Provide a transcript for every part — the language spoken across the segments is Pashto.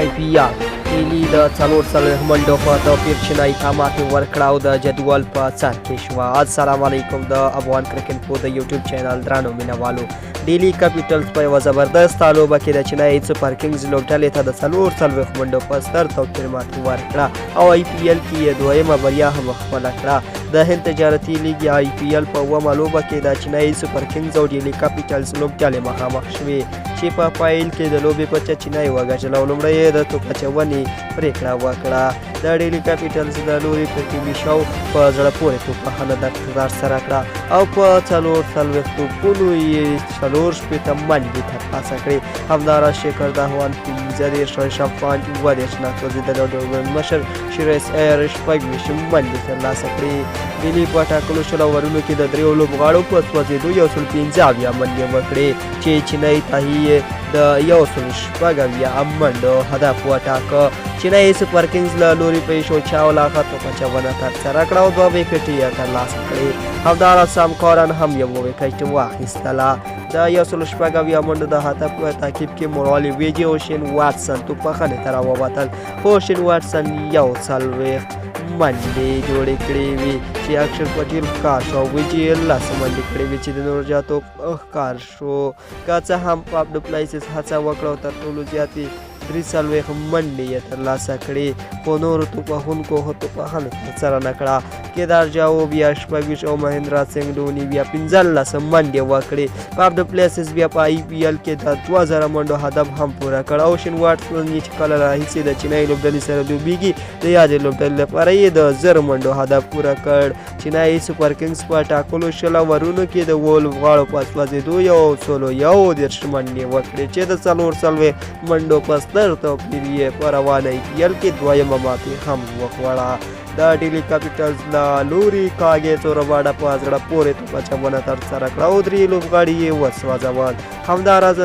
IPL ډیلي د 4 منډو په توپیر چینایي ته ماتې ورکړه او د جدول په سر کې شوه. السلام علیکم د افغان کرکټ پو د یوټیوب چینل درانو مینوالو. ډیلي کیپیټلز په یوه زبردسته لوبه کې د چینایي سوپر کینګز لوبډلې ته د 4 منډو په ستر توپیر ماتې ورکړه او IPL کې یې دویمه بریا هم خپله کړه. د هند تجارتي لیګ یا IPL په اوومه لوبه کې د چینایي سوپر کینګز او ډیلي کیپیټلز لوبډلې مخامخ شوې چې په پایل کې د لوبې په چینایي وګټله او لومړی یې د توپ اچونې پریکړه وکړه. د ډیلي کیپیټلز د لوري په ټي وي شو په زړه پورې توپخانه ترسره کړه او په 44 توپونو یې 4 منډې ترلاسه کړې. همداراز شیکر دهوان 15 ریشب پانچ 22 ناکوزېدلی او د مشر شریس ایر 26 منډې ترلاسه کړې. ډیلي په ټاکلو 20 اورونو کې د 3 لوبغاړو په سوځېدو 115 منډې وکړې چې چینایي ته یې د 116 منډو هدف وټاکه. چینایي سوپر کینګز له لوري په شوچاو لاخه توپ اچونه ترسره کړه او 2 وکټې یې ترلاسه کړې. همداراز سام کارن هم 1 وکټ واخیستله. د 116 منډو د هدف په تعقیب کې مورالي ویجی او شین واټسن توپخانې ته راووتل خو شین واټسن 41 منډې جوړې کړې وې چې اکشر پټیل ښکار شو او ویجی 10 منډې کړې وې چې د نورجاتو ښکار شو. که څه هم پاپ ډوپلایسس هڅه وکړه او تر ټولو زیاتې 43 منډې یې ترلاسه کړې خو نورو توپوهونکو توپخانه ترسره نه کړه. کیدار جاو بیا 26 او مهندرا سنګ ډوني بیا 15 منډې وکړې. پاپ ډوپلایسس بیا په IPL کې د 2000 منډو هدف هم پوره کړ او شین واټسن چې کله راهیسې د چینایي لوبډلې سره لوبیږي د یادې لوبډلې لپاره یې د 1000 منډو هدف پوره کړ. چینایي سوپر کینګز په ټاکلو 20 اورونو کې د 2 لوبغاړو په سوځېدو 111 منډې وکړې چې د 4 منډو په ستر توپیر یې په روانه IPL کې دویمه ماتې هم وخوړه. د ډیلي کیپیټلز له لوري کاږې څورباډه په زړه پورې توپ اچونه ترسره کړه او 3 لوبغاړي یې وسوځول. همداراز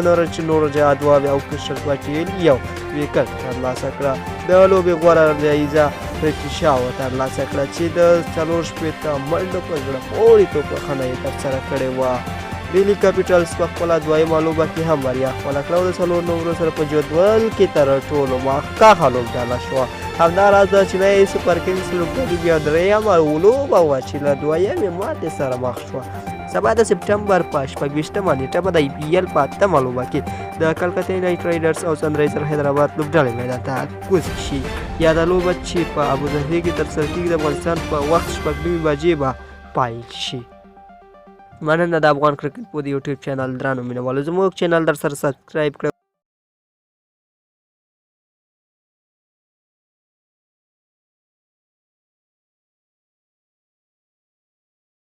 نورجا دوه او کشر پټیل 1 وکټ ترلاسه کړه. د لوبې غوره جایزه پریټي شاو ترلاسه کړه چې د 4 منډو په زړه پورې توپخانه یې ترسره کړې وه. ډیلي کیپیټلز په خپله دویمه لوبه کې هم بریا خپله کړه او د 4 نمرو سره په جدول کې تر ټولو مخکښه لوبډله شوه. همداراز د چینایي سوپر کینګز لوبډلې بیا درېیمه لوبه وه چې له دویمې ماتې سره مخ شوه. سبا د سپټمبر په 26مه نیټه به د IPL په 8مه لوبه کې د کلکته نایټ رایډرز او سنرایزر حیدرآباد لوبډلې میدان ته کوز شي. یاده لوبه چې په ابوظبي کې ترسره کېږي د افغانستان په وخت 9 بجې به پیل شي. مننه د افغان کرکټ پو د یوټیوب چینل درانو مینوالو. زموږ چینل در سره سبسکرایب کړئ.